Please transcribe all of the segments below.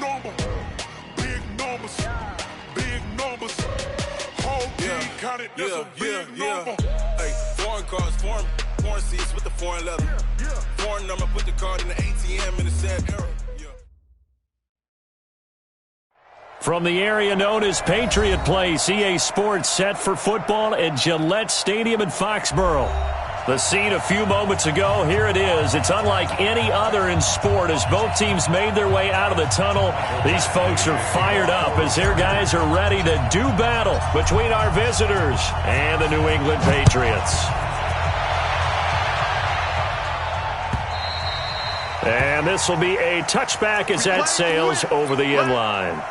number, big numbers, big numbers. Whole team counted, that's a big number. Hey, foreign cars, foreign seats with the foreign leather. Foreign number, put the card in the ATM in the said era. From the area known as Patriot Place, EA Sports set for football at Gillette Stadium in Foxborough. The scene a few moments ago, here it is. It's unlike any other in sport as both teams made their way out of the tunnel. These folks are fired up as their guys are ready to do battle between our visitors and the New England Patriots. And this will be a touchback as that sails over the end line.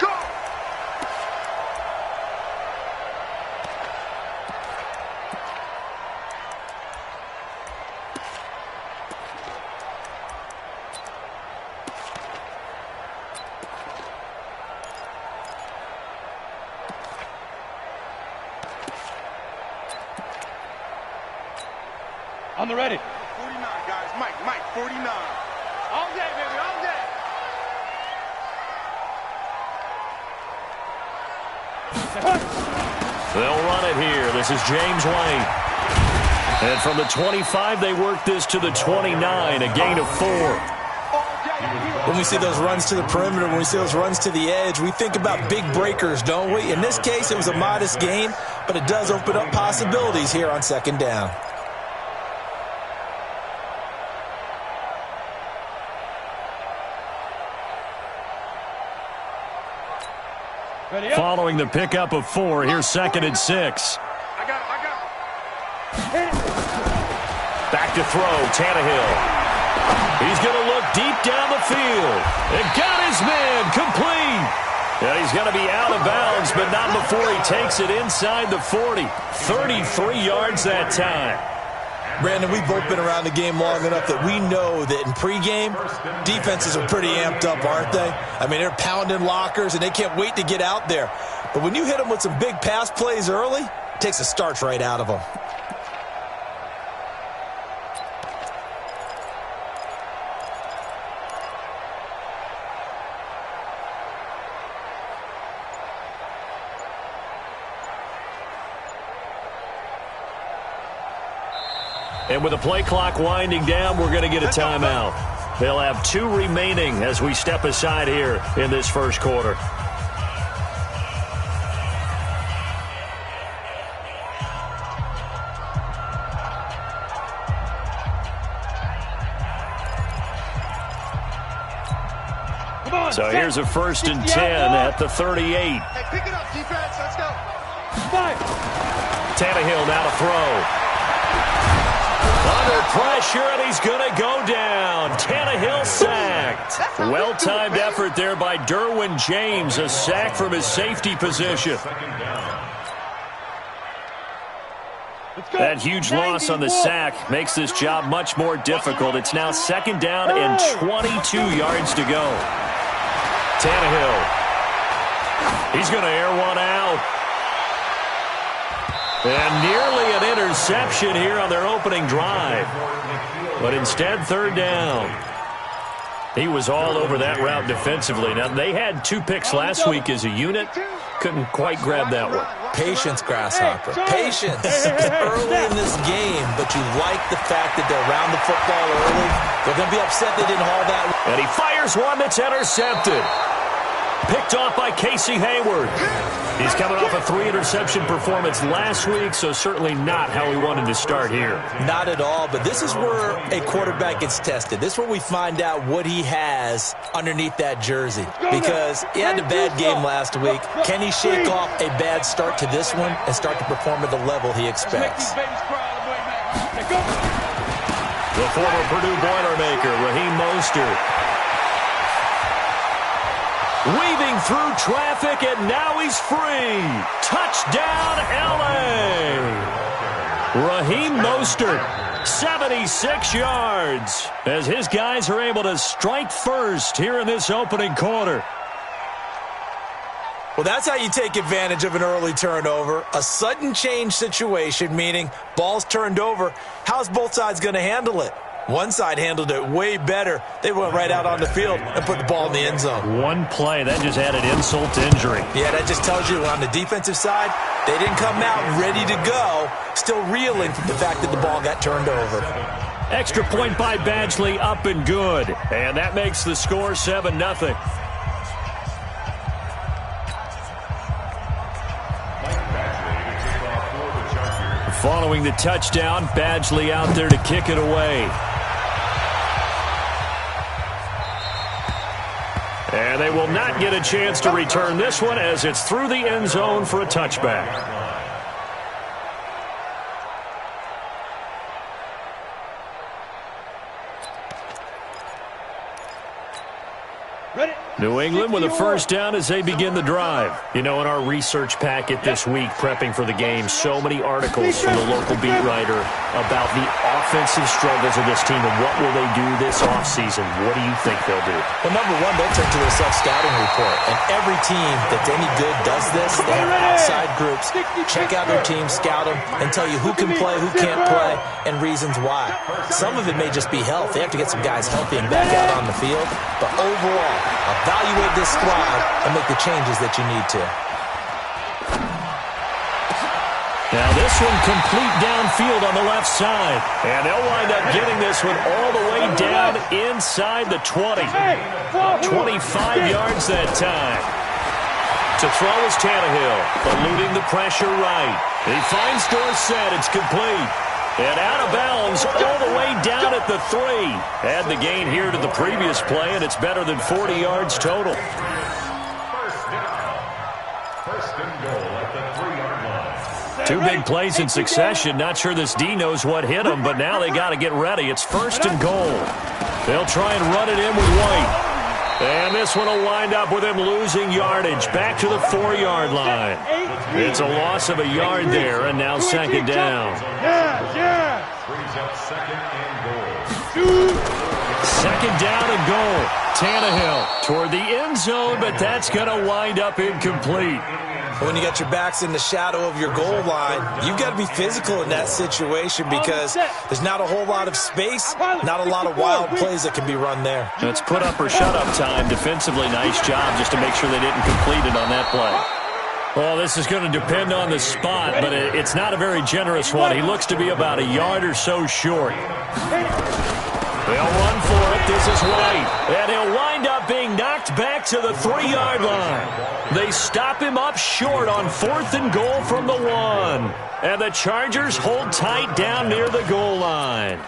On the ready. 49, guys. Mike, 49. All day, baby, all day. They'll run it here. This is James White. And from the 25, they work this to the 29, a gain of 4. When we see those runs to the perimeter, when we see those runs to the edge, we think about big breakers, don't we? In this case, it was a modest gain, but it does open up possibilities here on second down. Following the pickup of 4, here's 2nd and 6. I got it. Back to throw, Tannehill. He's going to look deep down the field. And got his man complete. And he's going to be out of bounds, but not before he takes it inside the 40. 33 yards that time. Brandon, we've both been around the game long enough that we know that in pregame, defenses are pretty amped up, aren't they? I mean, they're pounding lockers, and they can't wait to get out there. But when you hit them with some big pass plays early, it takes the starch right out of them. And with the play clock winding down, we're going to get a timeout. They'll have 2 remaining as we step aside here in this first quarter. So here's a 1st and 10 at the 38. Hey, pick it up, defense. Let's go. Tannehill now to throw. Under pressure, and he's going to go down. Tannehill sacked. Well-timed effort there by Derwin James, a sack from his safety position. That huge loss on the sack makes this job much more difficult. It's now 2nd down and 22 yards to go. Tannehill. He's going to air one out. And nearly an interception here on their opening drive. But instead, 3rd down. He was all over that route defensively. Now, they had 2 picks last week as a unit. Couldn't quite grab that one. Patience, Grasshopper. Patience. It's early in this game, but you like the fact that they're around the football early. They're going to be upset they didn't haul that. And he fires one that's intercepted. Picked off by Casey Hayward. He's coming off a 3-interception performance last week, so certainly not how we wanted to start here. Not at all, but this is where a quarterback gets tested. This is where we find out what he has underneath that jersey. Because he had a bad game last week. Can he shake off a bad start to this one and start to perform at the level he expects? The former Purdue Boilermaker, Raheem Mostert. Weaving through traffic, and now he's free. Touchdown, L.A. Raheem Mostert, 76 yards, as his guys are able to strike first here in this opening quarter. Well, that's how you take advantage of an early turnover. A sudden change situation, meaning ball's turned over. How's both sides going to handle it? One side handled it way better. They went right out on the field and put the ball in the end zone. One play, that just added insult to injury. Yeah, that just tells you on the defensive side, they didn't come out ready to go, still reeling from the fact that the ball got turned over. Extra point by Badgley, up and good. And that makes the score 7-0. Following the touchdown, Badgley out there to kick it away. And they will not get a chance to return this one as it's through the end zone for a touchback. New England with a first down as they begin the drive. You know, in our research packet this week, prepping for the game, so many articles from the local beat writer about the offensive struggles of this team and what will they do this offseason. What do you think they'll do? Well, number one, they'll turn to their self-scouting report. And every team that's any good does this. They have outside groups. Check out their team, scout them, and tell you who can play, who can't play, and reasons why. Some of it may just be health. They have to get some guys healthy and back out on the field. But overall, evaluate this squad and make the changes that you need to. Now this one complete downfield on the left side. And they'll wind up getting this one all the way down inside the 20. 25 yards that time. To throw is Tannehill, eluding the pressure right. He finds Dorsett. It's complete. And out of bounds all the way down at the 3. Add the gain here to the previous play, and it's better than 40 yards total. First and goal at the 3-yard line. Two big plays in succession. Not sure this D knows what hit him, but now they got to get ready. It's first and goal. They'll try and run it in with White. And this one will wind up with him losing yardage back to the 4-yard line. It's a loss of a yard there, and now second down. Brings up second and goal. Second down and goal. Tannehill toward the end zone, but that's going to wind up incomplete. When you got your backs in the shadow of your goal line, you've got to be physical in that situation because there's not a whole lot of space, not a lot of wild plays that can be run there. It's put up or shut up time. Defensively, nice job just to make sure they didn't complete it on that play. Well, this is going to depend on the spot, but it's not a very generous one. He looks to be about a yard or so short. They'll run for it. This is White. And he'll wind up being knocked back to the 3-yard line. They stop him up short on 4th and goal from the 1. And the Chargers hold tight down near the goal line.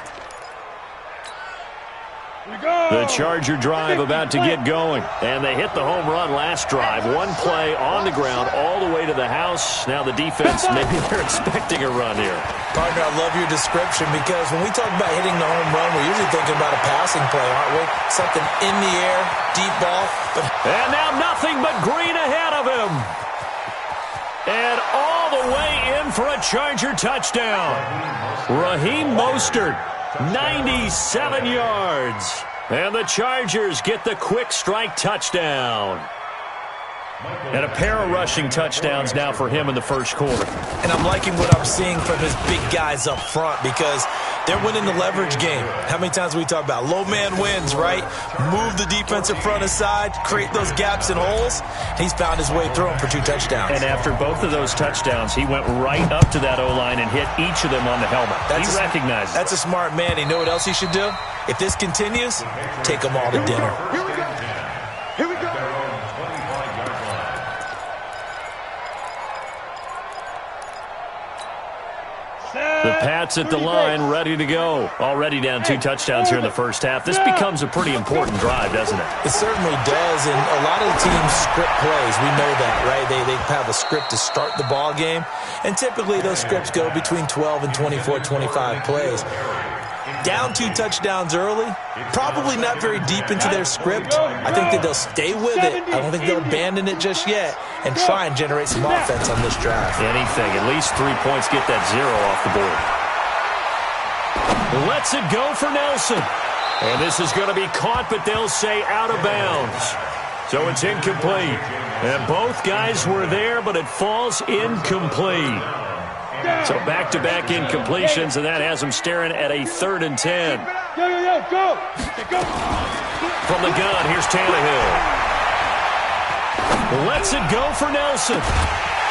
The Charger drive about to get going. And they hit the home run last drive. One play on the ground all the way to the house. Now the defense, maybe they're expecting a run here. Partner, I love your description because when we talk about hitting the home run, we're usually thinking about a passing play, aren't we? Something in the air, deep ball. And now nothing but green ahead of him. And all the way in for a Charger touchdown. Raheem Mostert. 97 yards. And the Chargers get the quick strike touchdown. And a pair of rushing touchdowns now for him in the first quarter. And I'm liking what I'm seeing from his big guys up front because they're winning the leverage game. How many times we talk about low man wins, right? Move the defensive front aside, create those gaps and holes. He's found his way through them for 2 touchdowns. And after both of those touchdowns, he went right up to that O-line and hit each of them on the helmet. He recognized it. That's a smart man. You know what else he should do? If this continues, take them all to dinner. Here we go. The Pats at the line, ready to go. Already down 2 touchdowns here in the first half. This becomes a pretty important drive, doesn't it? It certainly does, and a lot of the teams script plays. We know that, right? They have a script to start the ball game, and typically those scripts go between 12 and 24, 25 plays. Down 2 touchdowns early, probably not very deep into their script. I think that they'll stay with it. I don't think they'll abandon it just yet and try and generate some offense on this drive. Anything, at least 3 points, get that 0 off the board. Lets it go for Nelson. And this is going to be caught, but they'll say out of bounds. So it's incomplete. And both guys were there, but it falls incomplete. So back-to-back incompletions, and that has them staring at a 3rd and 10. Go. From the gun, here's Tannehill. Lets it go for Nelson.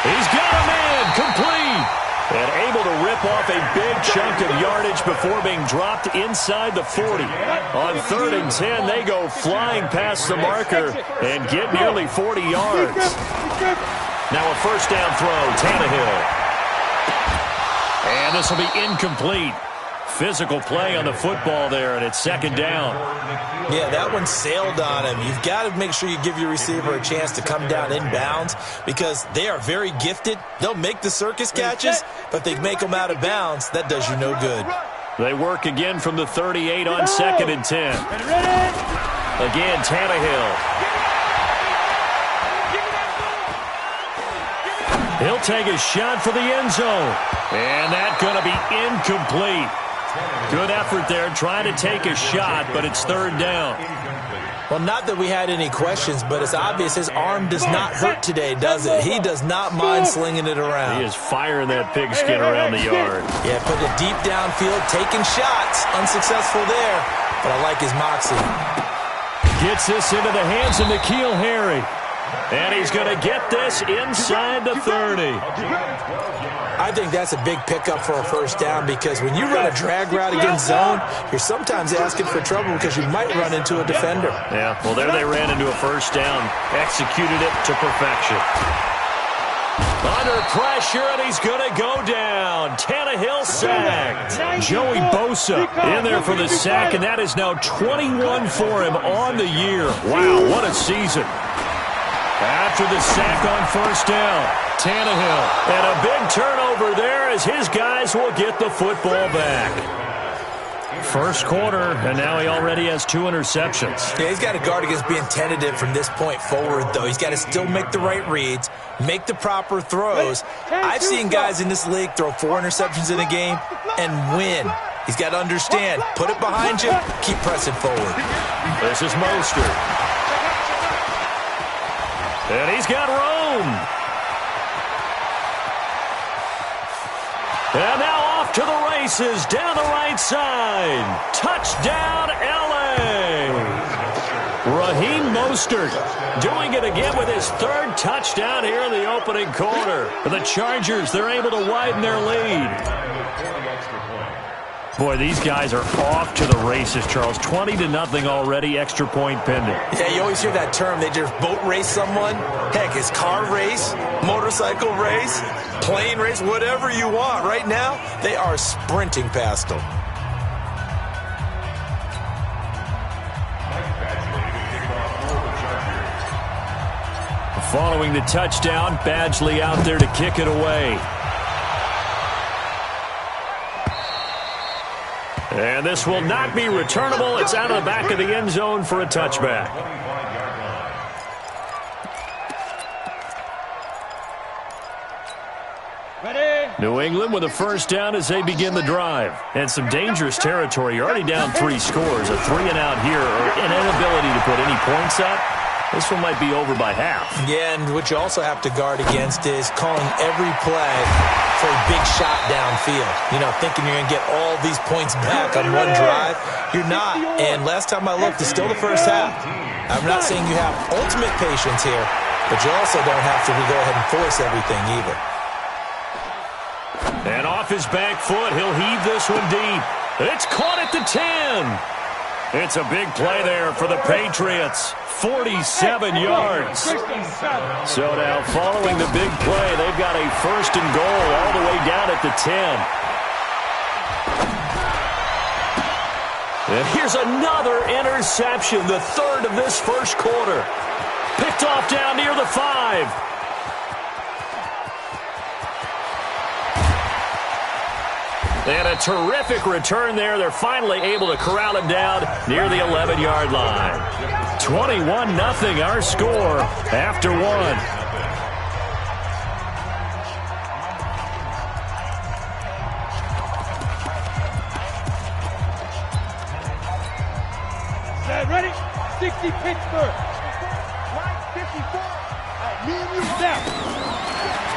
He's got a man, complete. And able to rip off a big chunk of yardage before being dropped inside the 40. On 3rd and 10, they go flying past the marker and get nearly 40 yards. Now a first down throw, Tannehill. And this will be incomplete. Physical play on the football there, and it's 2nd down. Yeah, that one sailed on him. You've got to make sure you give your receiver a chance to come down inbounds because they are very gifted. They'll make the circus catches, but they make them out of bounds. That does you no good. They work again from the 38 on 2nd and 10. Again, Tannehill. He'll take a shot for the end zone. And that's going to be incomplete. Good effort there, trying to take a shot, but it's 3rd down. Well, not that we had any questions, but it's obvious his arm does not hurt today, does it? He does not mind slinging it around. He is firing that pigskin around the yard. Yeah, putting it deep downfield, taking shots. Unsuccessful there, but I like his moxie. Gets this into the hands of N'Keal Harry. And he's going to get this inside the 30. I think that's a big pickup for a first down because when you run a drag route against zone, you're sometimes asking for trouble because you might run into a defender. Yeah, well, there they ran into a first down. Executed it to perfection. Under pressure, and he's going to go down. Tannehill sacked. Joey Bosa in there for the sack, and that is now 21 for him on the year. Wow, what a season. After the sack on first down, Tannehill. And a big turnover there as his guys will get the football back. First quarter, and now he already has 2 interceptions. Yeah, he's got to guard against being tentative from this point forward, though. He's got to still make the right reads, make the proper throws. I've seen guys in this league throw 4 interceptions in a game and win. He's got to understand, put it behind you, keep pressing forward. This is Mostert. And he's got Rome. And now off to the races down the right side. Touchdown, L.A. Raheem Mostert doing it again with his 3rd touchdown here in the opening quarter. The Chargers, they're able to widen their lead. Boy, these guys are off to the races, Charles. 20-0 already, extra point pending. Yeah, you always hear that term. They just boat race someone. Heck, it's car race, motorcycle race, plane race, whatever you want. Right now, they are sprinting past them. Following the touchdown, Badgley out there to kick it away. And this will not be returnable. It's out of the back of the end zone for a touchback. New England with a first down as they begin the drive. And some dangerous territory. You're already down 3 scores. A 3-and-out here, or an inability to put any points up. This one might be over by half. Yeah, and what you also have to guard against is calling every play for a big shot downfield. You know, thinking you're going to get all these points back on one drive. You're not. And last time I looked, it's still the first half. I'm not saying you have ultimate patience here, but you also don't have to go ahead and force everything either. And off his back foot, he'll heave this one deep. It's caught at the 10. It's a big play there for the Patriots. 47 yards. So now following the big play, they've got a 1st and goal all the way down at the 10. And here's another interception, the 3rd of this first quarter. Picked off down near the 5. And a terrific return there. They're finally able to corral him down near the 11-yard line. 21-0 our score after 1. Ready? 60 Pittsburgh. Line 54. Me and you now.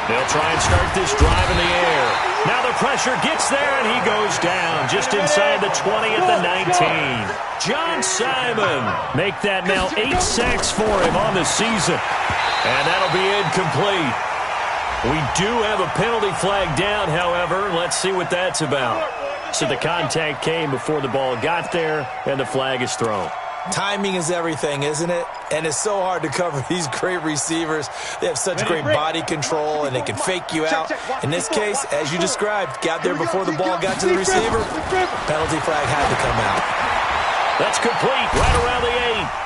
They'll try and start this drive in the air. Now the pressure pressure, gets there, and he goes down just inside the 20 at the 19. John Simon make that now 8 sacks for him on the season. And that'll be incomplete. We do have a penalty flag down, however. Let's see what that's about. So the contact came before the ball got there, and the flag is thrown. Timing is everything, isn't it? And it's so hard to cover these great receivers. They have such great body control, and they can fake you out. In this case, as you described, got there before the ball got to the receiver. Penalty flag had to come out. That's complete, right around the 8.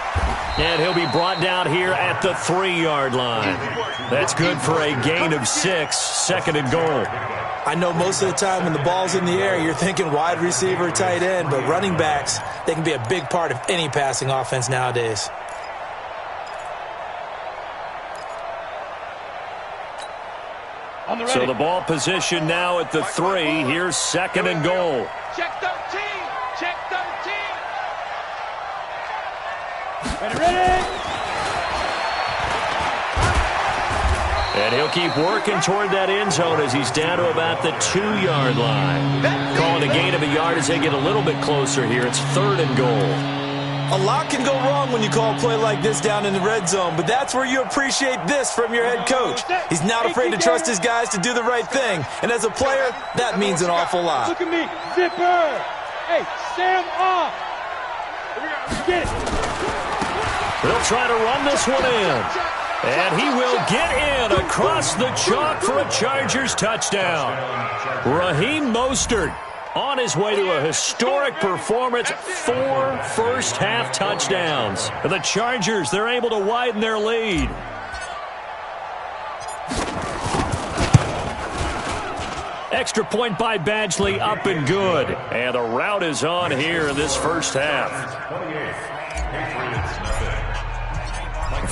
And he'll be brought down here at the 3-yard line. That's good for a gain of 6, second and goal. I know most of the time when the ball's in the air, you're thinking wide receiver, tight end, but running backs, they can be a big part of any passing offense nowadays. So the ball position now at the 3. Here's second and goal. Check 13. Check 13. Ready. And he'll keep working toward that end zone as he's down to about the 2-yard line. Calling a gain of a yard as they get a little bit closer here. It's third and goal. A lot can go wrong when you call a play like this down in the red zone, but that's where you appreciate this from your head coach. He's not afraid to trust his guys to do the right thing, and as a player, that means an awful lot. Look at me, zipper. Hey, Sam off. Get it. They'll try to run this one in. And he will get in across the chalk for a Chargers touchdown. Raheem Mostert on his way to a historic performance, 4 first-half touchdowns. The Chargers, they're able to widen their lead. Extra point by Badgley, up and good. And the route is on here in this first half.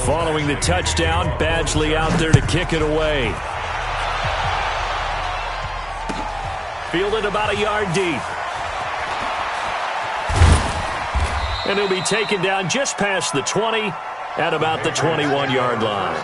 Following the touchdown, Badgley out there to kick it away. Fielded about a yard deep. And he'll be taken down just past the 20 at about the 21-yard line.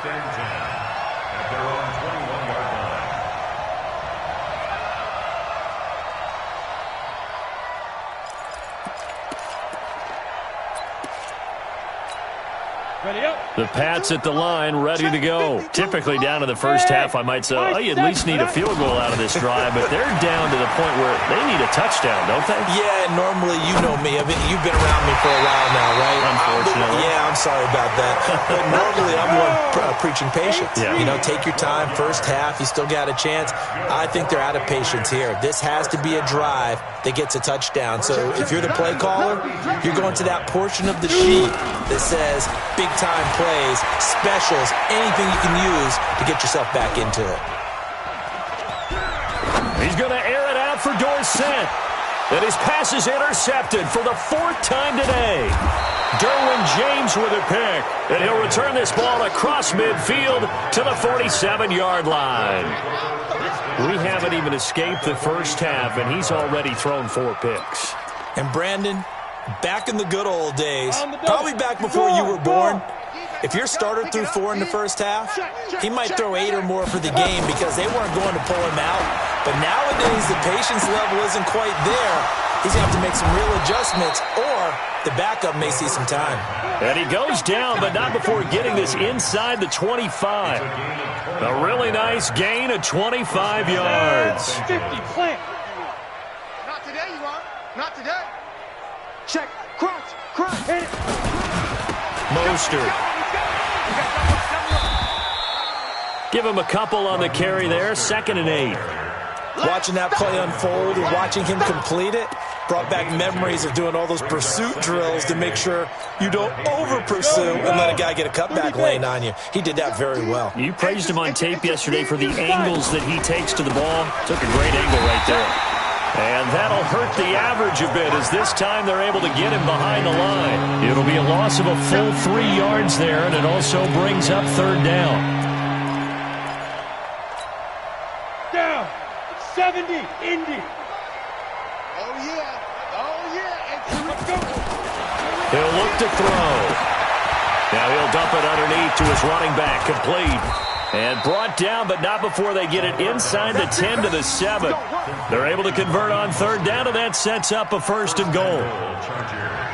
The Pats at the line, ready to go. Typically down to the first half, I might say, oh, you at least need a field goal out of this drive, but they're down to the point where they need a touchdown, don't they? Yeah, normally, you know me. I mean, you've been around me for a while now, right? Unfortunately. Yeah, I'm sorry about that. But normally, I'm one preaching patience. Yeah. You know, take your time. First half, you still got a chance. I think they're out of patience here. This has to be a drive that gets a touchdown. So if you're the play caller, you're going to that portion of the sheet that says big-time plays, specials, anything you can use to get yourself back into it. He's going to air it out for Dorsett. And his pass is intercepted for the 4th time today. Derwin James with a pick. And he'll return this ball across midfield to the 47-yard line. We haven't even escaped the first half, and he's already thrown 4 picks. And Brandon, back in the good old days, probably back before you were born, if your starter threw 4 in the first half, he might throw 8 or more for the game because they weren't going to pull him out. But nowadays, the patience level isn't quite there. He's going to have to make some real adjustments, or the backup may see some time. And he goes down, but not before getting this inside the 25. A really nice gain of 25 yards. 50, plant. Not today, you are. Not today. Check, crunch, hit it. Mostert. Give him a couple on the carry there, 2nd and 8. Watching that play unfold and watching him complete it brought back memories of doing all those pursuit drills to make sure you don't over-pursue and let a guy get a cutback lane on you. He did that very well. You praised him on tape yesterday for the angles that he takes to the ball. Took a great angle right there. And that'll hurt the average a bit as this time they're able to get him behind the line. It'll be a loss of a full 3 yards there, and it also brings up 3rd down. Down. 70, Indy. Oh, yeah. Oh, yeah. And Let's go. He'll look to throw. Now he'll dump it underneath to his running back, complete. And brought down, but not before they get it inside the 10 to the 7. They're able to convert on third down, and that sets up a first and goal.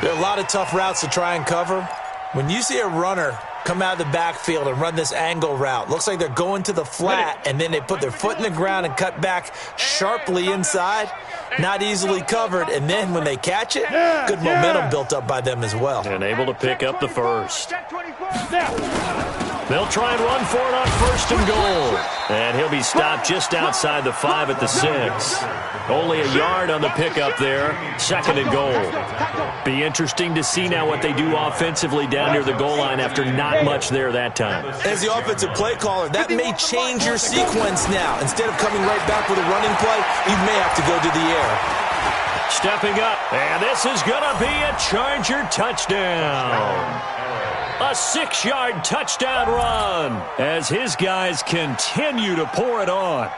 There are a lot of tough routes to try and cover. When you see a runner come out of the backfield and run this angle route, looks like they're going to the flat, and then they put their foot in the ground and cut back sharply inside. Not easily covered, and then when they catch it, good momentum built up by them as well. And able to pick up the first. They'll try and run for it on first and goal. And he'll be stopped just outside the 5 at the 6. Only a yard on the pickup there. Second and goal. Be interesting to see now what they do offensively down near the goal line after not much there that time. As the offensive play caller, that may change your sequence now. Instead of coming right back with a running play, you may have to go to the air. Stepping up, and this is going to be a Charger touchdown. A 6-yard touchdown run as his guys continue to pour it on.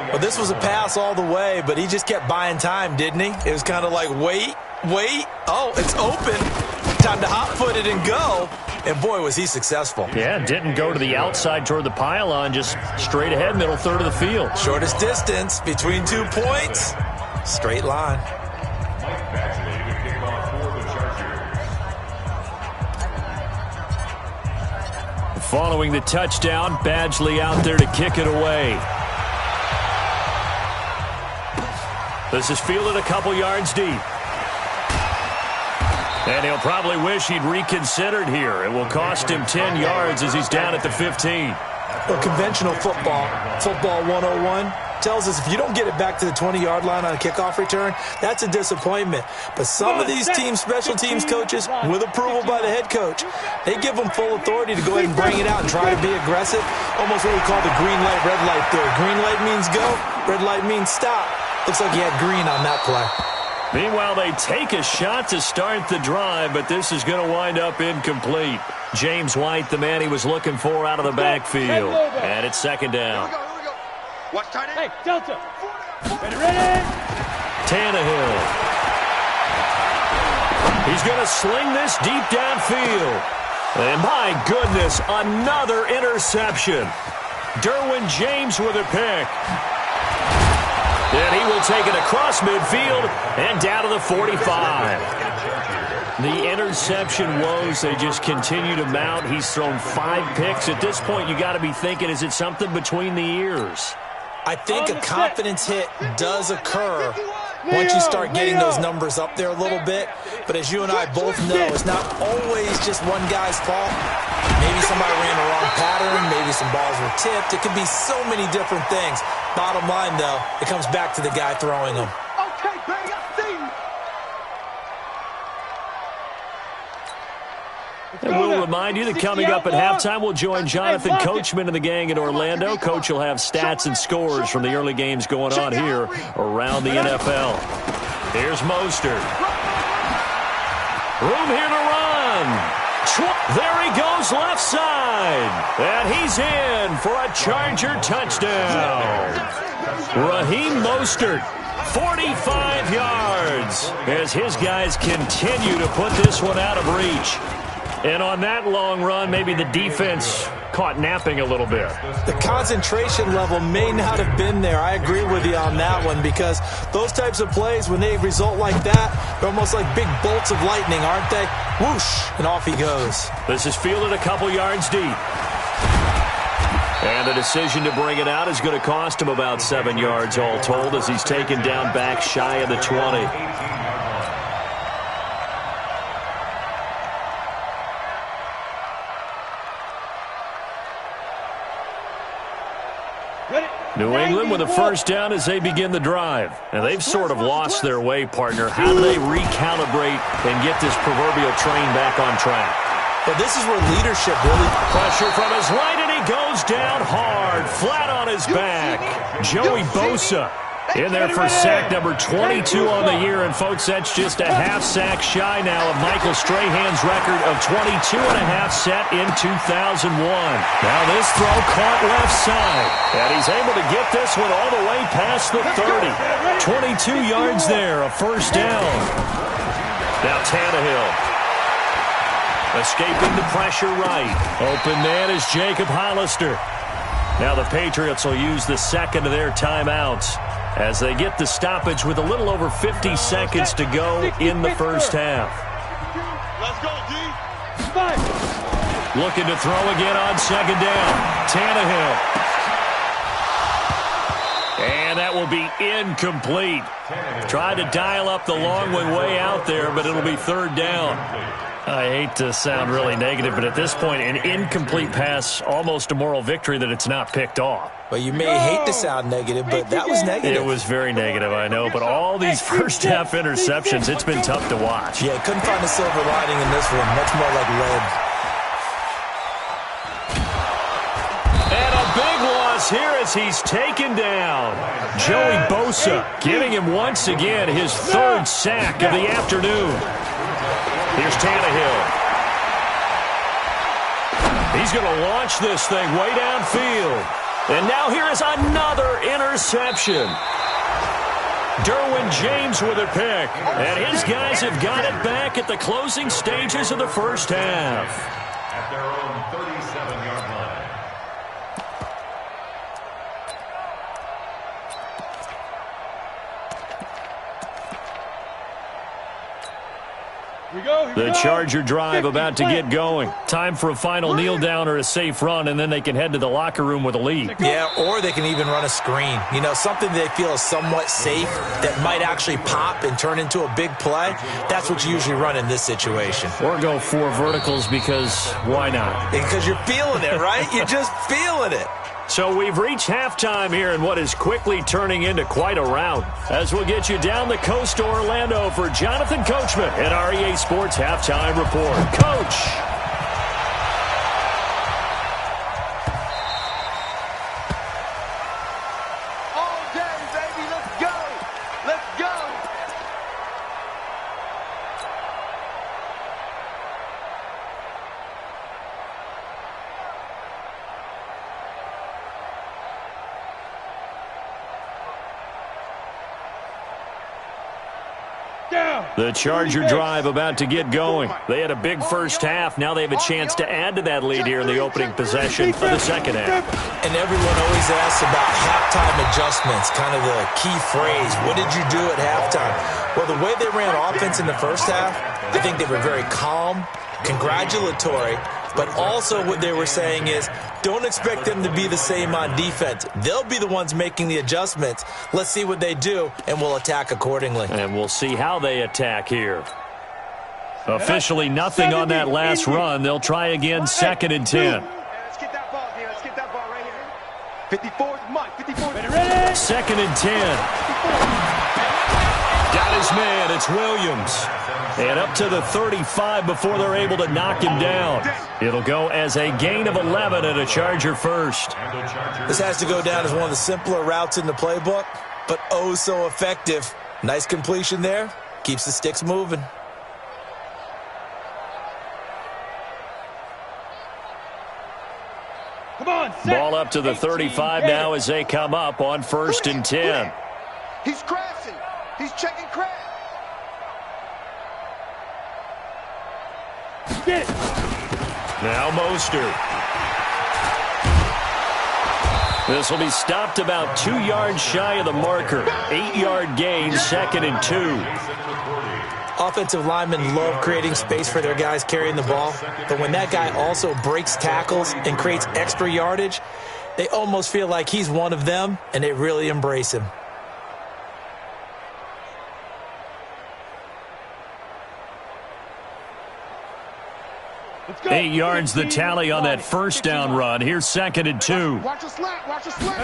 Well, this was a pass all the way, but he just kept buying time, didn't he? It was kind of like, wait. Oh, it's open. Time to hot-foot it and go. And, boy, was he successful. Yeah, didn't go to the outside toward the pylon, just straight ahead, middle third of the field. Shortest distance between 2 points. Straight line. Following the touchdown, Badgley out there to kick it away. This is fielded a couple yards deep. And he'll probably wish he'd reconsidered here. It will cost him 10 yards as he's down at the 15. Well, conventional football 101, tells us if you don't get it back to the 20-yard line on a kickoff return, that's a disappointment. But some of these teams, special teams coaches, with approval by the head coach, they give them full authority to go ahead and bring it out and try to be aggressive. Almost what we call the green light, red light theory. Green light means go, red light means stop. Looks like he had green on that play. Meanwhile, they take a shot to start the drive, but this is going to wind up incomplete. James White, the man he was looking for out of the backfield. And it's second down. Watch tight end. Hey, Delta. Ready? Tannehill. He's going to sling this deep downfield. And my goodness, another interception. Derwin James with a pick. And he will take it across midfield and down to the 45. The interception woes, they just continue to mount. He's thrown 5 picks. At this point, you got to be thinking, is it something between the ears? I think a confidence hit does occur once you start getting those numbers up there a little bit. But as you and I both know, it's not always just one guy's fault. Maybe somebody ran the wrong pattern. Maybe some balls were tipped. It could be so many different things. Bottom line, though, it comes back to the guy throwing them. Okay, baby, I see you. And we'll remind you that coming up at halftime, we'll join Jonathan Coachman and the gang in Orlando. Coach will have stats and scores from the early games going on here around the NFL. Here's Mostert. Room here to run. There he goes left side. And he's in for a Charger touchdown. Raheem Mostert, 45 yards, as his guys continue to put this one out of reach. And on that long run, maybe the defense caught napping a little bit. The concentration level may not have been there. I agree with you on that one, because those types of plays, when they result like that, they're almost like big bolts of lightning, aren't they? Whoosh, and off he goes. This is fielded a couple yards deep. And the decision to bring it out is going to cost him about 7 yards all told, as he's taken down back shy of the 20. New England with a first down as they begin the drive. And they've sort of lost their way, partner. How do they recalibrate and get this proverbial train back on track? But this is where leadership really... Pressure from his right, and he goes down hard, flat on his back. Joey Bosa in there for sack number 22 on the year. And, folks, that's just a half sack shy now of Michael Strahan's record of 22 and a half set in 2001. Now this throw caught left side. And he's able to get this one all the way past the 30. 22 yards there, a first down. Now Tannehill. Escaping the pressure right. Open man is Jacob Hollister. Now the Patriots will use the second of their timeouts as they get the stoppage with a little over 50 seconds to go in the first half. Let's go, D. Looking to throw again on second down. Tannehill. And that will be incomplete. Tried to dial up the long one way out there, but it'll be third down. I hate to sound really negative, but at this point, an incomplete pass, almost a moral victory that it's not picked off. Well, you may hate to sound negative, but that was negative. It was very negative, I know, but all these first-half interceptions, it's been tough to watch. Yeah, couldn't find a silver lining in this one. Much more like lead. And a big loss here as he's taken down. Joey Bosa giving him once again his third sack of the afternoon. Here's Tannehill. He's going to launch this thing way downfield. And now here is another interception. Derwin James with a pick. And his guys have got it back at the closing stages of the first half. At their own 37-yard line. The Charger drive about to get going. Time for a final kneel down or a safe run, and then they can head to the locker room with a lead. Yeah, or they can even run a screen. You know, something they feel is somewhat safe that might actually pop and turn into a big play. That's what you usually run in this situation. Or go 4 verticals because why not? Because you're feeling it, right? You're just feeling it. So we've reached halftime here in what is quickly turning into quite a rout. As we'll get you down the coast to Orlando for Jonathan Coachman at our EA Sports Halftime Report. Coach! All day, baby. Let's go. Let's go. The Charger drive about to get going. They had a big first half. Now they have a chance to add to that lead here in the opening possession of the second half. And everyone always asks about halftime adjustments, kind of the key phrase. What did you do at halftime? Well, the way they ran offense in the first half, I think they were very calm, congratulatory, but also what they were saying is don't expect them to be the same on defense. They'll be the ones making the adjustments. Let's see what they do, and we'll attack accordingly. And we'll see how they attack here. Officially nothing on that last run. They'll try again, second and 10. Let's get that ball here. Let's get that ball right here. 54, Mike. 54. Ready? Second and 10. Got his man. It's Williams. And up to the 35 before they're able to knock him down. It'll go as a gain of 11 and a Charger first. This has to go down as one of the simpler routes in the playbook, but oh so effective. Nice completion there. Keeps the sticks moving. Come on, Ball up to the 35 now as they come up on first and 10. He's crashing. He's checking crash. Get it. Now Mostert. This will be stopped about 2 yards shy of the marker. 8-yard gain, second and 2. Offensive linemen love creating space for their guys carrying the ball, but when that guy also breaks tackles and creates extra yardage, they almost feel like he's one of them, and they really embrace him. Let's go. 8 yards the tally on that first down run. Here's second and 2. Watch the slant. Watch the slant.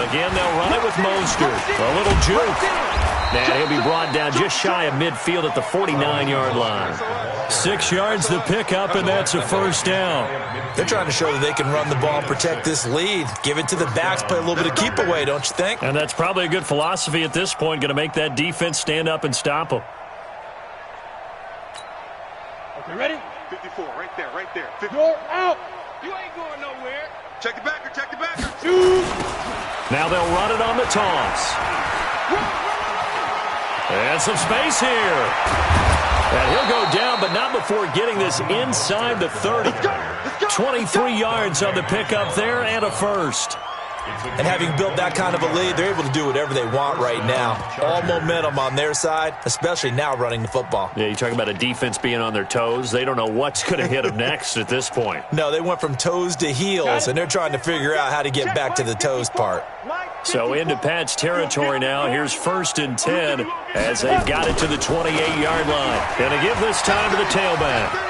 Again, they'll run it with Mostert. A little juke. Now he'll be brought down just shy of midfield at the 49-yard line. 6 yards the pickup, and that's a first down. They're trying to show that they can run the ball and protect this lead. Give it to the backs, play a little bit of keep away, don't you think? And that's probably a good philosophy at this point, going to make that defense stand up and stop them. Okay, ready? 54, right there, right there. 50. You're out. You ain't going nowhere. Check the backer, check the backer. Now they'll run it on the toss. And some space here. And he'll go down, but not before getting this inside the 30. 23 yards on the pickup there and a first. And having built that kind of a lead, they're able to do whatever they want right now. All momentum on their side, especially now running the football. Yeah, you talk about a defense being on their toes. They don't know what's going to hit them next at this point. No, they went from toes to heels, and they're trying to figure out how to get back to the toes part. So into Pat's territory now. Here's 1st and 10 as they've got it to the 28-yard line. Going to give this time to the tailback.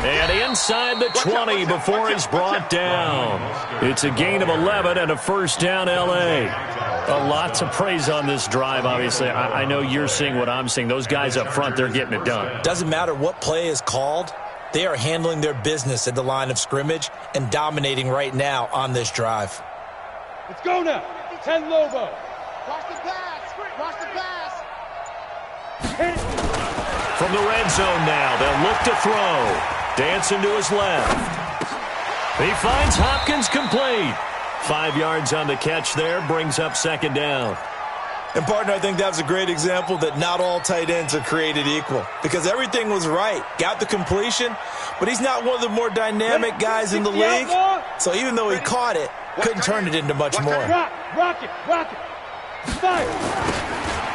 And inside the 20 before he's brought down. It's a gain of 11 and a first down, L.A. A lot to praise on this drive, obviously. I know you're seeing what I'm seeing. Those guys up front, they're getting it done. Doesn't matter what play is called. They are handling their business at the line of scrimmage and dominating right now on this drive. Let's go now. 10 Lobo. Watch the pass. Watch the pass. From the red zone now, they'll look to throw. Dancing to his left. He finds Hopkins complete. 5 yards on the catch there, brings up 2nd down. And, partner, I think that was a great example that not all tight ends are created equal because everything was right. Got the completion, but he's not one of the more dynamic guys in the league. So even though he caught it, couldn't turn it into much more. Rock it. Fire.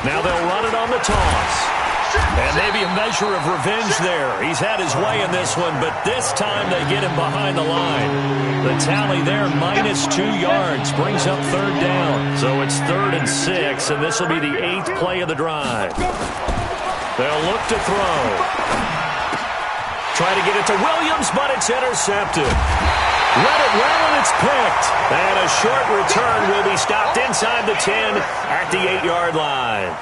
Now they'll run it on the toss. And maybe a measure of revenge there. He's had his way in this one, but this time they get him behind the line. The tally there, -2 yards, brings up 3rd down. So it's 3rd and 6, and this will be the 8th play of the drive. They'll look to throw. Try to get it to Williams, but it's intercepted. Let it well, and it's picked. And a short return will be stopped inside the 10 at the 8-yard line.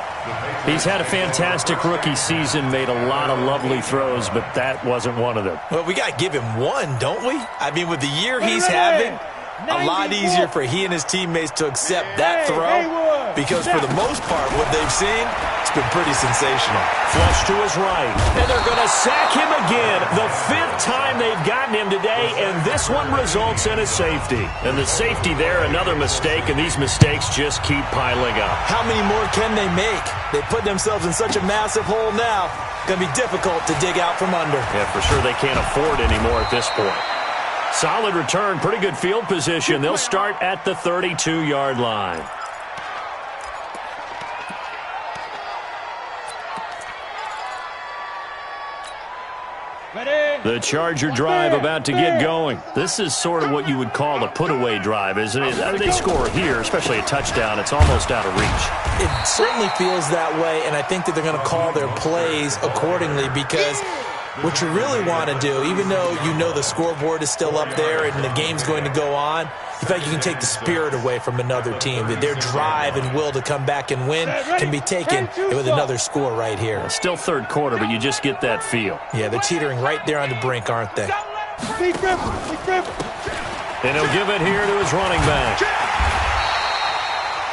He's had a fantastic rookie season, made a lot of lovely throws, but that wasn't one of them. Well, we got to give him one, don't we? I mean, with the year he's having, a lot easier for he and his teammates to accept that throw because for the most part, what they've seen, it's been pretty sensational. Flush to his right, and they're going to sack him again. The 5th time they've gotten him today, and this one results in a safety. And the safety there, another mistake, and these mistakes just keep piling up. How many more can they make? They put themselves in such a massive hole now. Going to be difficult to dig out from under. Yeah, for sure they can't afford anymore at this point. Solid return, pretty good field position. They'll start at the 32-yard line. The Charger drive about to get going. This is sort of what you would call a put-away drive, isn't it? They score here, especially a touchdown. It's almost out of reach. It certainly feels that way, and I think that they're going to call their plays accordingly because what you really want to do, even though you know the scoreboard is still up there and the game's going to go on, in fact, you can take the spirit away from another team. Their drive and will to come back and win can be taken with another score right here. Still 3rd quarter, but you just get that feel. Yeah, they're teetering right there on the brink, aren't they? And he'll give it here to his running back.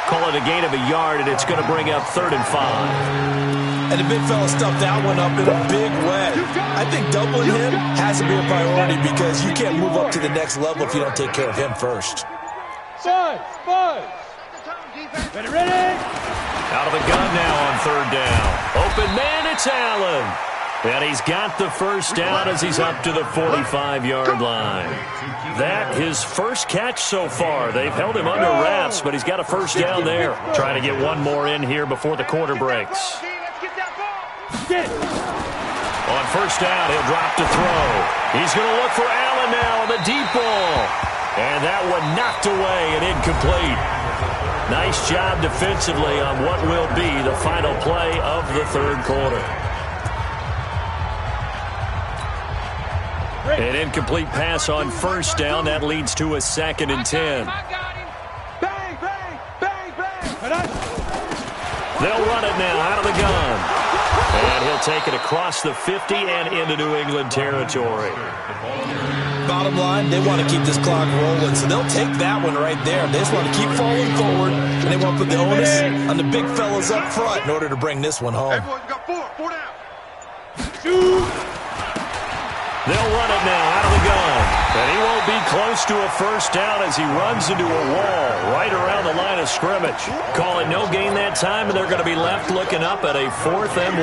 Call it a gain of a yard, and it's going to bring up 3rd and 5. And the big fella stuffed that one up in a big way. I think doubling him has to be a priority because you can't move up to the next level if you don't take care of him first. Buzz. Ready. Out of the gun now on 3rd down. Open man, it's Allen. And he's got the first down as he's up to the 45-yard line. That his first catch so far. They've held him under wraps, but he's got a first down there. Trying to get one more in here before the quarter breaks. On 1st down, he'll drop to throw. He's going to look for Allen now on the deep ball. And that one knocked away and incomplete. Nice job defensively on what will be the final play of the 3rd quarter. An incomplete pass on 1st down. That leads to a 2nd and 10. They'll run it now out of the gun. And he'll take it across the 50 and into New England territory. Bottom line, they want to keep this clock rolling, so they'll take that one right there. They just want to keep falling forward, and they want to put the onus on the big fellas up front in order to bring this one home. Four down. They'll run it now out of the gun. And he won't be close to a first down as he runs into a wall right around the line of scrimmage. Call it no gain that time, and they're going to be left looking up at a 4th and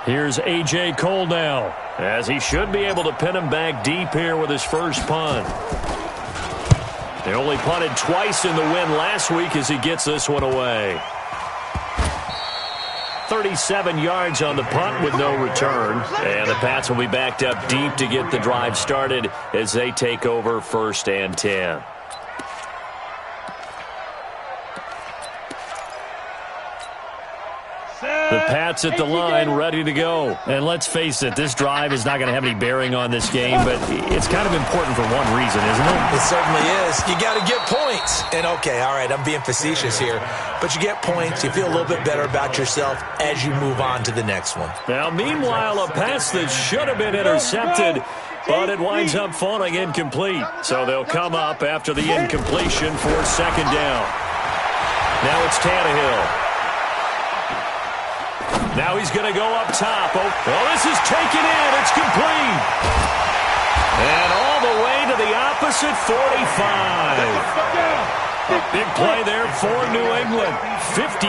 1. Here's A.J. Cole now, as he should be able to pin him back deep here with his first punt. They only punted twice in the win last week as he gets this one away. 37 yards on the punt with no return. And the Pats will be backed up deep to get the drive started as they take over 1st and 10. The Pats at the line, ready to go. And let's face it, this drive is not going to have any bearing on this game, but it's kind of important for one reason, isn't it? It certainly is. You got to get points. And, okay, all right, I'm being facetious here, but you get points, you feel a little bit better about yourself as you move on to the next one. Now, meanwhile, a pass that should have been intercepted, but it winds up falling incomplete. So they'll come up after the incompletion for 2nd down. Now it's Tannehill. Now he's going to go up top. Oh, this is taken in. It's complete. And all the way to the opposite 45. Big play there for New England. 52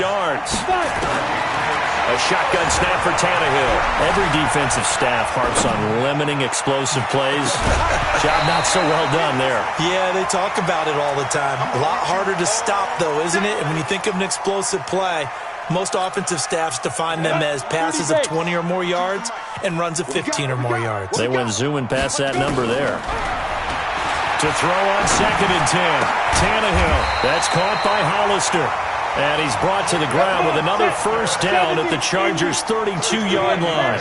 yards. A shotgun snap for Tannehill. Every defensive staff harps on limiting explosive plays. Job not so well done there. Yeah, they talk about it all the time. A lot harder to stop, though, isn't it? And when you think of an explosive play, most offensive staffs define them as passes of 20 or more yards and runs of 15 or more yards. They went zooming past that number there. To throw on 2nd and 10. Tannehill. That's caught by Hollister. And he's brought to the ground with another first down at the Chargers' 32-yard line.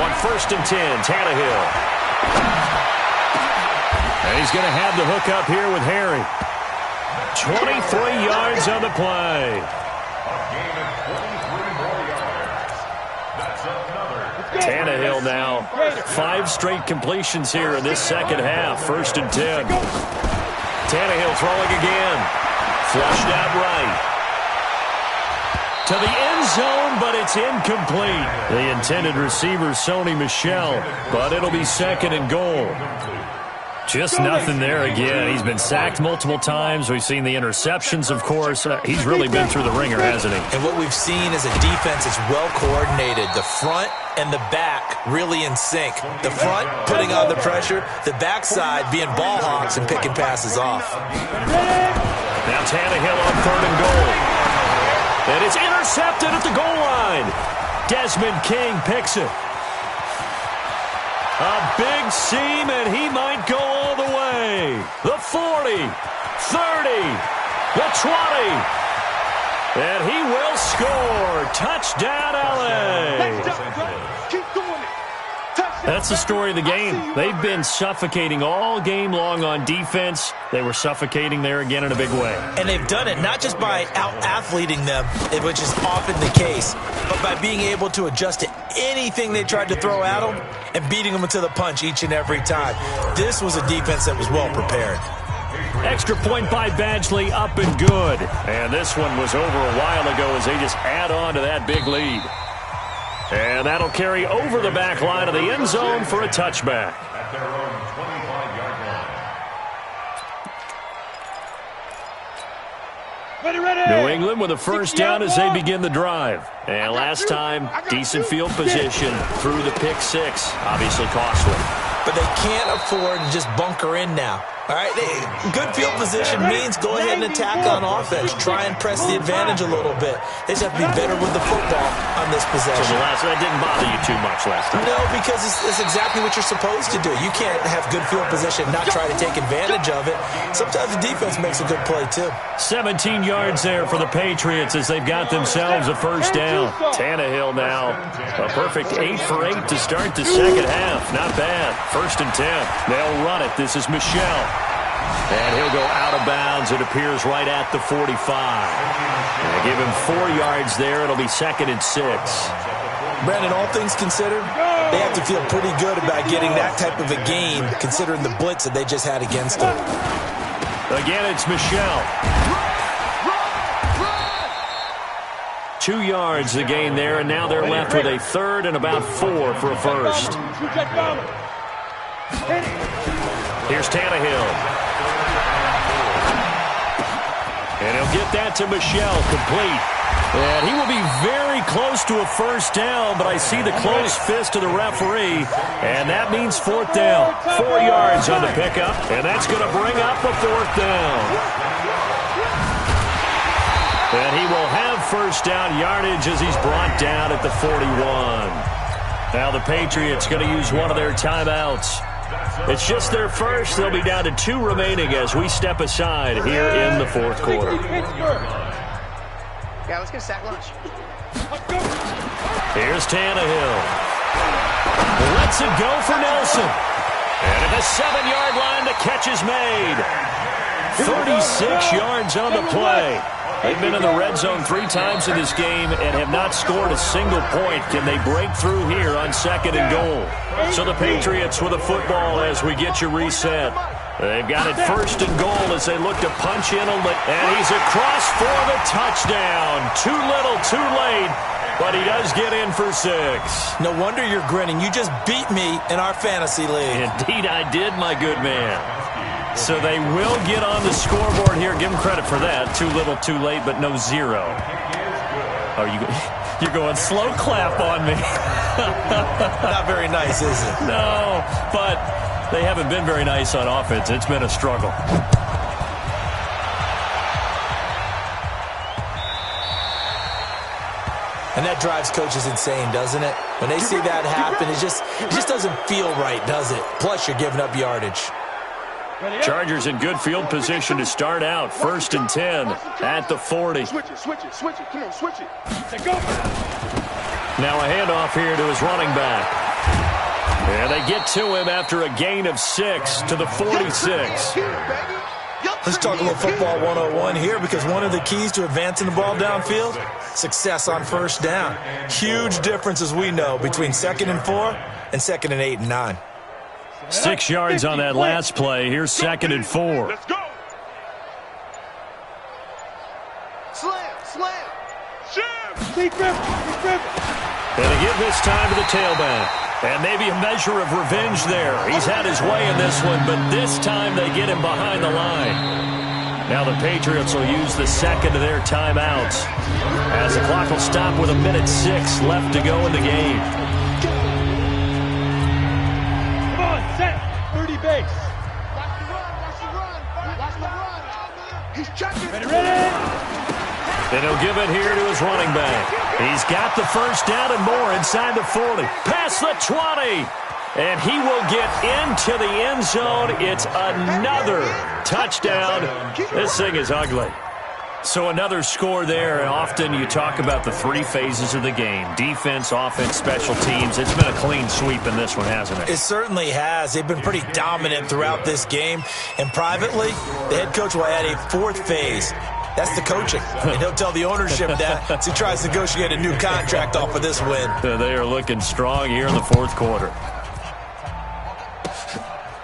On 1st and 10, Tannehill. And he's going to have the hook up here with Harry. 23 yards on the play. Tannehill now. 5 straight completions here in this second half. 1st and 10. Tannehill throwing again. Flushed out right. To the end zone, but it's incomplete. The intended receiver, Sony Michel, but it'll be 2nd and goal. Just nothing there again. He's been sacked multiple times. We've seen the interceptions, of course. He's really been through the ringer, hasn't he? And what we've seen is a defense that's well coordinated. The front and the back really in sync. The front putting on the pressure. The backside being ball hawks and picking passes off. Now Tannehill on 3rd and goal. And it's intercepted at the goal line. Desmond King picks it. A big seam, and he might go all the way. The 40, 30, the 20. And he will score. Touchdown, LA. Keep doing it. That's the story of the game. They've been suffocating all game long on defense. They were suffocating there again in a big way. And they've done it not just by out-athleting them, which is often the case, but by being able to adjust to anything they tried to throw at them and beating them to the punch each and every time. This was a defense that was well prepared. Extra point by Badgley, up and good. And this one was over a while ago as they just add on to that big lead. And that'll carry over the back line of the end zone for a touchback. At their own 25-yard line. New England with a first down as they begin the drive. And last time, decent field position through the pick 6. Obviously costly. But they can't afford to just bunker in now. All right, good field position means go ahead and attack on offense. Try and press the advantage a little bit. They just have to be better with the football on this possession. So that didn't bother you too much last time? No, because it's exactly what you're supposed to do. You can't have good field position and not try to take advantage of it. Sometimes the defense makes a good play, too. 17 yards there for the Patriots as they've got themselves a first down. Tannehill now, a perfect 8 for 8 to start the second half. Not bad. 1st and 10. They'll run it. This is Michel. And he'll go out of bounds. It appears right at the 45. And they give him 4 yards there. It'll be 2nd and 6. Brandon, all things considered, they have to feel pretty good about getting that type of a gain, considering the blitz that they just had against them. Again, it's Michel. 2 yards the gain there, and now they're left with a third and about 4 for a first. Here's Tannehill. And he'll get that to Michel, complete. And he will be very close to a first down, but I see the close fist of the referee, and that means fourth down. 4 yards on the pickup, and that's going to bring up a fourth down. And he will have first down yardage as he's brought down at the 41. Now the Patriots going to use one of their timeouts. It's just their first. They'll be down to 2 remaining as we step aside here in the fourth quarter. Yeah, let's get a sack lunch. Here's Tannehill. Lets it go for Nelson. And at the 7-yard line, the catch is made. 36 yards on the play. They've been in the red zone 3 times in this game and have not scored a single point. Can they break through here on 2nd and goal? So the Patriots with a football as we get you reset. They've got it 1st and goal as they look to punch in a lick. And he's across for the touchdown. Too little, too late. But he does get in for 6. No wonder you're grinning. You just beat me in our fantasy league. Indeed I did, my good man. So they will get on the scoreboard here. Give them credit for that. Too little, too late, but no 0. Oh, you're going slow clap on me. Not very nice, is it? No, but they haven't been very nice on offense. It's been a struggle. And that drives coaches insane, doesn't it? When they see that happen, it just doesn't feel right, does it? Plus, you're giving up yardage. Chargers in good field position to start out. 1st and 10 at the 40. Switch it. Come on, switch it. Now a handoff here to his running back. And they get to him after a gain of 6 to the 46. Let's talk a little football 101 here, because one of the keys to advancing the ball downfield, success on first down. Huge difference, as we know, between 2nd and 4 and 2nd and 8 and 9. 6 yards on that last play. Here's 2nd and 4. Let's go. Slam. And they give this time to the tailback. And maybe a measure of revenge there. He's had his way in this one, but this time they get him behind the line. Now the Patriots will use the 2nd of their timeouts, as the clock will stop with 1:06 left to go in the game. Come on, set. 30 base. Watch the run. He's checking. Ready. And he'll give it here to his running back. He's got the first down and more inside the 40. Past the 20. And he will get into the end zone. It's another touchdown. This thing is ugly. So another score there. Often you talk about the 3 phases of the game. Defense, offense, special teams. It's been a clean sweep in this one, hasn't it? It certainly has. They've been pretty dominant throughout this game. And privately, the head coach will add a 4th phase. That's the coaching. And he'll tell the ownership that as he tries to negotiate a new contract off of this win. They are looking strong here in the 4th quarter.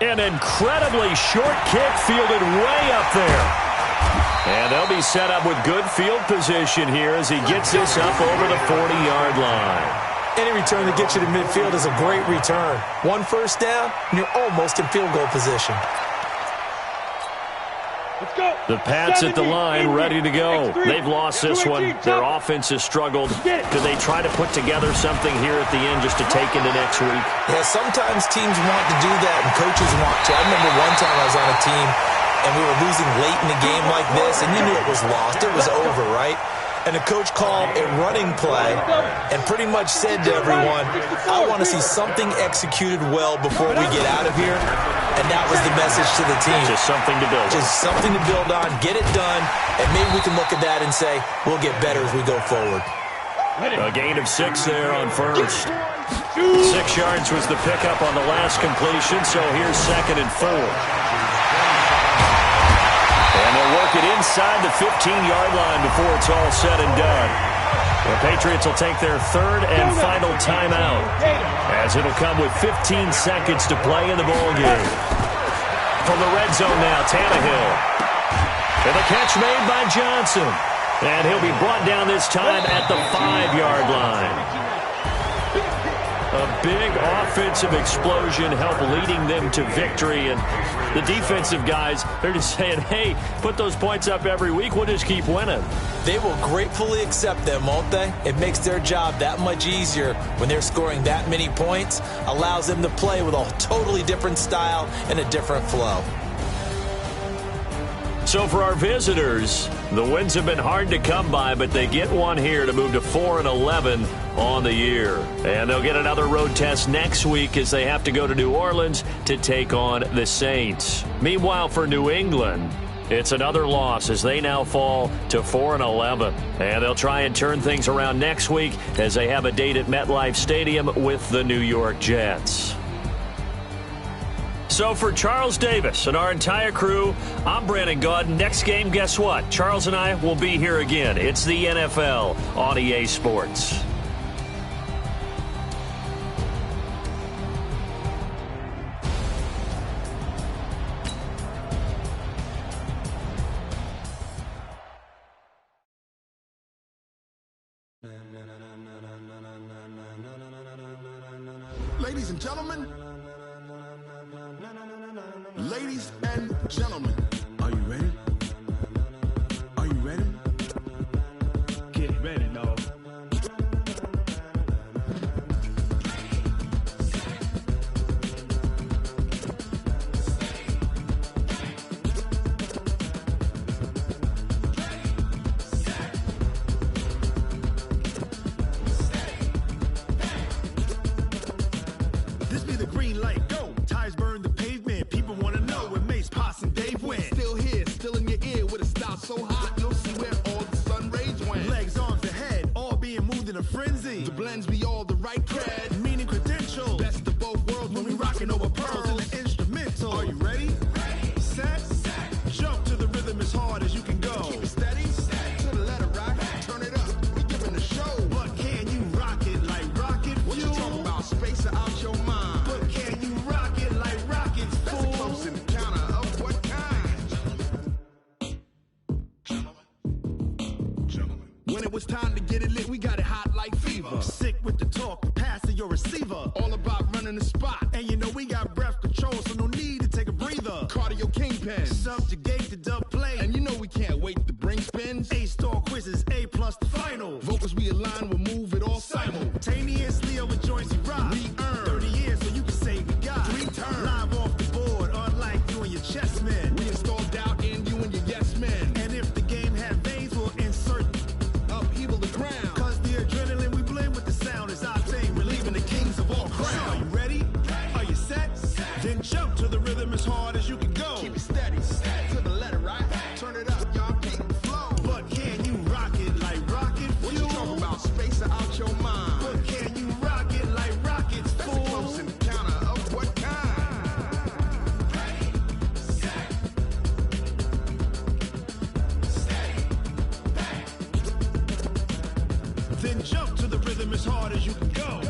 An incredibly short kick fielded way up there. And they'll be set up with good field position here as he gets this up over the 40-yard line. Any return that gets you to midfield is a great return. 1 first down, and you're almost in field goal position. Let's go. The Pats at the line, ready to go. They've lost this one. Their offense has struggled. Do they try to put together something here at the end just to take into next week? Yeah, sometimes teams want to do that, and coaches want to. I remember one time I was on a team, and we were losing late in the game like this, and you knew it was lost. It was over, right? And the coach called a running play and pretty much said to everyone, I want to see something executed well before we get out of here. And that was the message to the team. Just something to build on. Just something to build on, get it done, and maybe we can look at that and say, we'll get better as we go forward. A gain of 6 there on first. 6 yards was the pickup on the last completion, so here's 2nd and 4. And they'll work it inside the 15-yard line before it's all said and done. The Patriots will take their 3rd and final timeout, as it'll come with 15 seconds to play in the ballgame. From the red zone now, Tannehill. And the catch made by Johnson. And he'll be brought down this time at the 5-yard line. A big offensive explosion helped leading them to victory. And the defensive guys, they're just saying, hey, put those points up every week. We'll just keep winning. They will gratefully accept them, won't they? It makes their job that much easier when they're scoring that many points. Allows them to play with a totally different style and a different flow. So for our visitors, the wins have been hard to come by, but they get one here to move to 4-11 on the year. And they'll get another road test next week as they have to go to New Orleans to take on the Saints. Meanwhile, for New England, it's another loss as they now fall to 4-11. And they'll try and turn things around next week as they have a date at MetLife Stadium with the New York Jets. So for Charles Davis and our entire crew, I'm Brandon Gaudin. Next game, guess what? Charles and I will be here again. It's the NFL on EA Sports. Ladies and gentlemen. Ladies and gentlemen, are you ready? Are you ready? Get ready, dog. This be the green light, go. Tires burn the pavement. People want to know where Mace, Poss, and Dave went. Still here, still in your ear with a style so hot, you'll see where all the sun rays went. Legs, arms, and head, all being moved in a frenzy. The blends be all the right cred, meaning credentials. Best of both worlds when we rockin' over pearls in the instrumental. Are you ready? Set. Jump to the rhythm as hard as you can go. Keep it steady. To the letter rock. Turn it up. We giving the show. But can you rock it like rocket fuel? What you talking about? Space out your mind. But can you rock it like rockets, fool? That's a close encounter of what kind? Gentlemen. When it was time to get it lit, we got it hot like fever. Sick with the talk, pass to your receiver. All about running the spot. And you know we got breath control, so no need to take a breather. Cardio kingpin. Subjugate the dub play. And you know we can't wait to bring spins. A-star quizzes, A+ the final. Vocals we align, we'll move it all simultaneously over joints we rock. We earn 30 years, so you can say we got 3 turns. Live off the board, unlike you and your chess men. We install doubt in you and your yes men. And if the game had veins, we'll insert upheaval the ground. Cause the adrenaline we blend with the sound is our thing, relieving the kings of all crowns. So are you ready? Are you set? Then jump to the rhythm as hard as you can go. Keep it steady, to the letter right. Turn it up, y'all keep the flow. But can you rock it like rocket fuel? What you talking about? Space out your mind. But can you rock it like rockets, fool? That's a close encounter of what kind? Ready, set, steady, back. Then jump to the rhythm as hard as you can go.